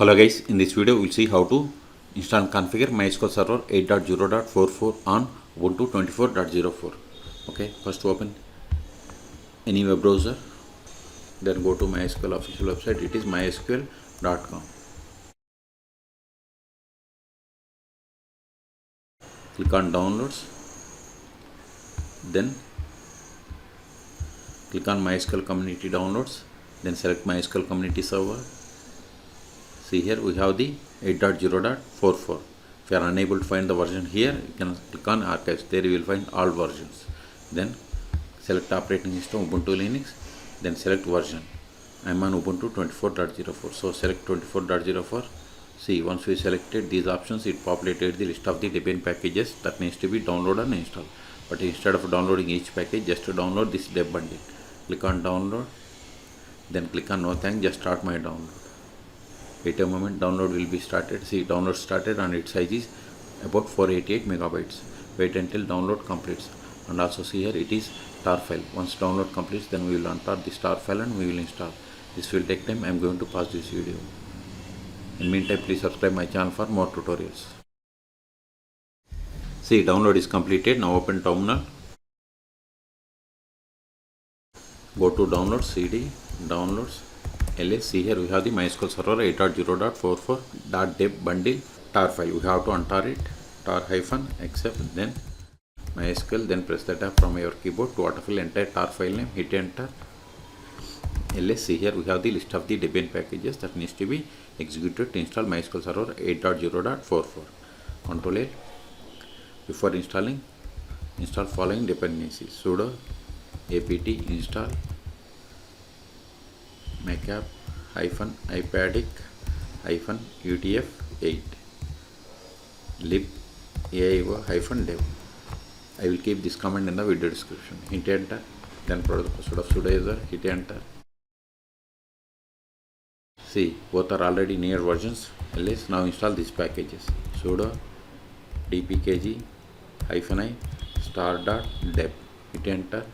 Hello guys, in this video we'll see how to install and configure MySQL Server 8.0.44 on Ubuntu 24.04. Okay, first open any web browser, then go to MySQL official website. It is mysql.com. Click on downloads, then click on MySQL community downloads, then select MySQL community server. See here we have the 8.0.44. If you are unable to find the version here, you can click on archives. There you will find all versions. Then select operating system Ubuntu Linux, then select version. I am on Ubuntu 24.04. So select 24.04. See, once we selected these options, it populated the list of the Debian packages that needs to be downloaded and installed. But instead of downloading each package, just to download this dev bundle. Click on download, then click on no thanks, just start my download. Wait a moment, download will be started. See, download started and its size is about 488 megabytes. Wait until download completes. And also see here it is tar file. Once download completes, then we will untar this tar file and we will install. This will take time. I am going to pause this video. In meantime, please subscribe my channel for more tutorials. See, download is completed. Now open terminal. Go to downloads, CD, downloads, ls. See here we have the MySQL Server 8.0.44.dev bundle tar file. We have to untar it, tar-accept, then MySQL, then press the tab from your keyboard to autofill entire tar file name, hit enter. ls. See here we have the list of the Debian packages that needs to be executed to install MySQL Server 8.0.44. Control A. Before installing, install following dependencies: sudo apt-install -apt-utf8 libaio-dev. I will keep this command in the video description. Hit enter, then provide the password of sudo user, hit enter. See, both are already near versions. Ls. Now install these packages: sudo dpkg-i star.deb. Hit enter.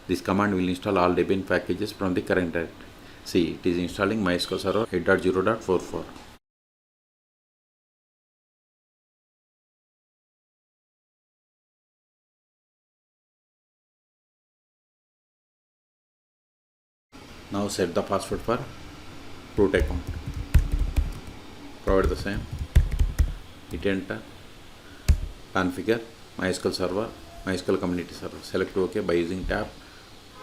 This command will install all Debian packages from the current directory. See, it is installing MySQL Server 8.0.44. Now set the password for root account. Provide the same. Hit enter. Configure MySQL Server, MySQL Community Server. Select OK by using tab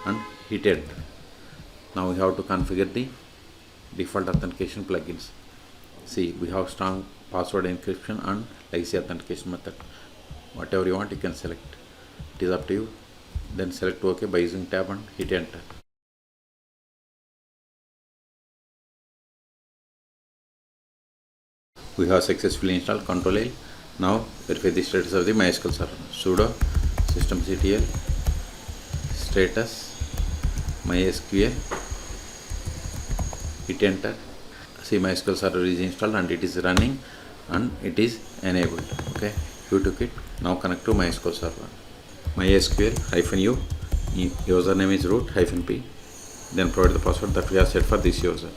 and hit enter. Now we have to configure the default authentication plugins. See, we have strong password encryption and legacy authentication method. Whatever you want, you can select. It is up to you. Then select OK by using tab and hit enter. We have successfully installed. Control A. Now verify the status of the MySQL Server. Sudo systemctl status MySQL. Hit enter. See, MySQL Server is installed and it is running and it is enabled. Okay, you took it. Now connect to MySQL Server. MySQL-u, username is root-p, then provide the password that we have set for this user.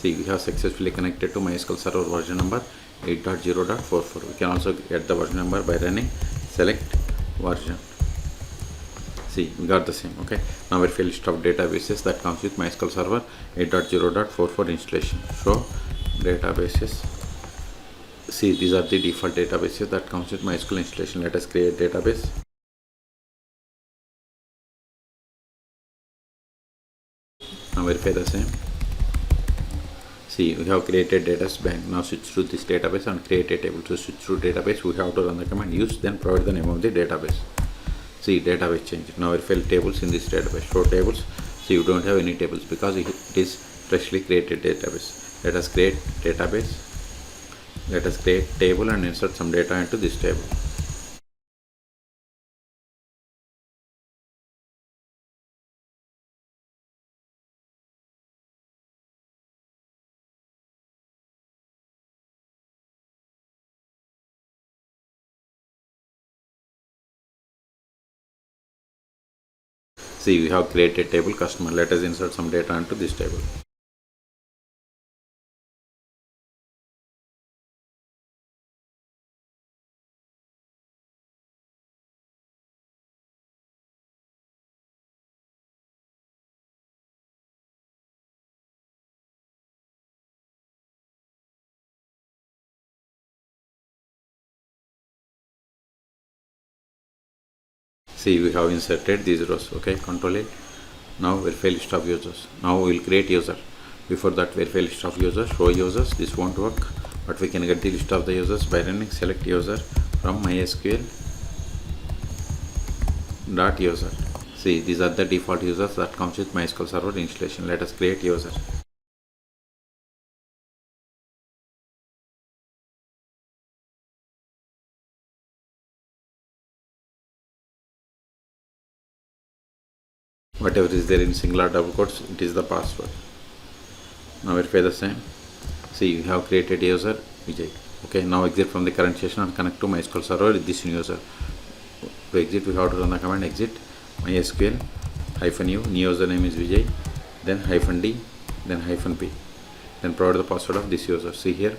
See, we have successfully connected to MySQL Server version number 8.0.44. We can also get the version number by running select version. See, we got the same. Okay, now verify list of databases that comes with MySQL Server 8.0.44 installation. So databases. See, these are the default databases that comes with MySQL installation. Let us create database. Now verify the same. See, we have created database bank. Now switch to this database and create a table. To switch to database, we have to run the command use, then provide the name of the database. See, database change. Now verify tables in this database. Show tables. See, you don't have any tables because it is freshly created database. Let us create database. Let us create table and insert some data into this table. See, we have created table customer. Let us insert some data into this table. See, we have inserted these rows. Okay, control it. Now verify list of users. Now we will create user. Before that, verify list of users, show users. This won't work, but we can get the list of the users by running select user from MySQL dot user. See, these are the default users that comes with MySQL Server installation. Let us create user. Whatever is there in singular double quotes, it is the password. Now verify the same. See, we have created user Vijay. Okay, now exit from the current session and connect to MySQL Server with this new user. To exit, we have to run the command exit MySQL -u, new username is Vijay, then -d, then -p, then provide the password of this user. See here,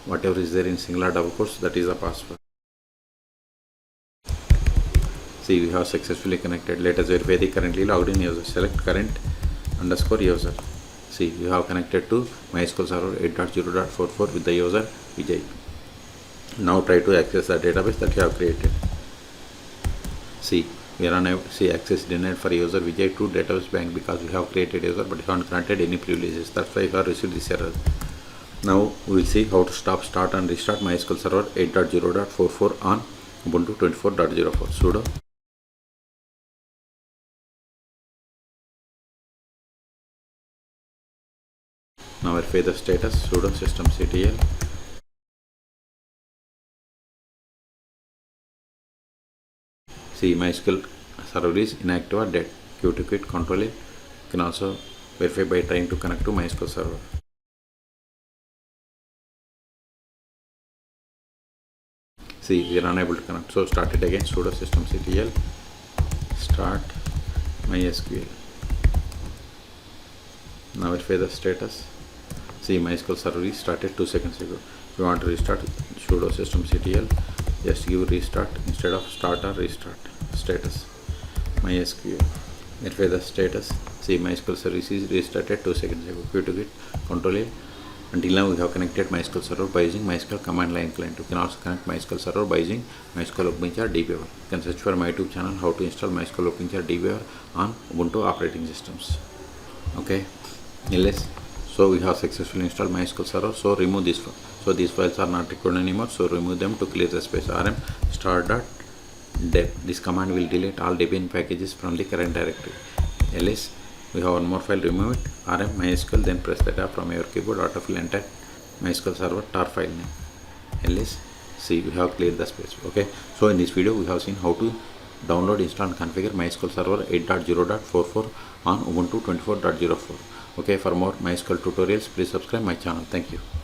whatever is there in singular double quotes, that is the password. See, we have successfully connected. Let us verify the currently logged in user. Select current underscore user. See, we have connected to MySQL Server 8.0.44 with the user Vijay. Now try to access the database that you have created. See, we are unable to see access denied for user Vijay to database bank because we have created user but haven't granted any privileges. That's why we have received this error. Now we will see how to start and restart MySQL Server 8.0.44 on Ubuntu 24.04. Sudo now verify the status. Sudo systemctl. See, MySQL Server is inactive or dead. Q to quit, control it. You can also verify by trying to connect to MySQL Server. See, we are unable to connect. So start it again. Sudo systemctl start MySQL. Now verify the status. See, MySQL Server is started 2 seconds ago. If you want to restart, sudo systemctl, just give restart instead of start or restart. Status MySQL. Verify the status. See, MySQL service is restarted 2 seconds ago. Q to git, control A. Until now, we have connected MySQL Server by using MySQL command line client. You can also connect MySQL Server by using MySQL OpenChar debugger. You can search for my YouTube channel how to install MySQL OpenChar debugger on Ubuntu operating systems. Okay, ls. So we have successfully installed MySQL Server. So remove this file. So these files are not required anymore. So remove them to clear the space. rm start.deb. This command will delete all Debian packages from the current directory. ls. We have one more file. Remove it. rm MySQL. Then press the tab from your keyboard. Autofill enter MySQL Server tar file name. ls. See, we have cleared the space. Okay. So in this video, we have seen how to download, install, and configure MySQL Server 8.0.44 on Ubuntu 24.04. Okay, for more MySQL tutorials, please subscribe my channel. Thank you.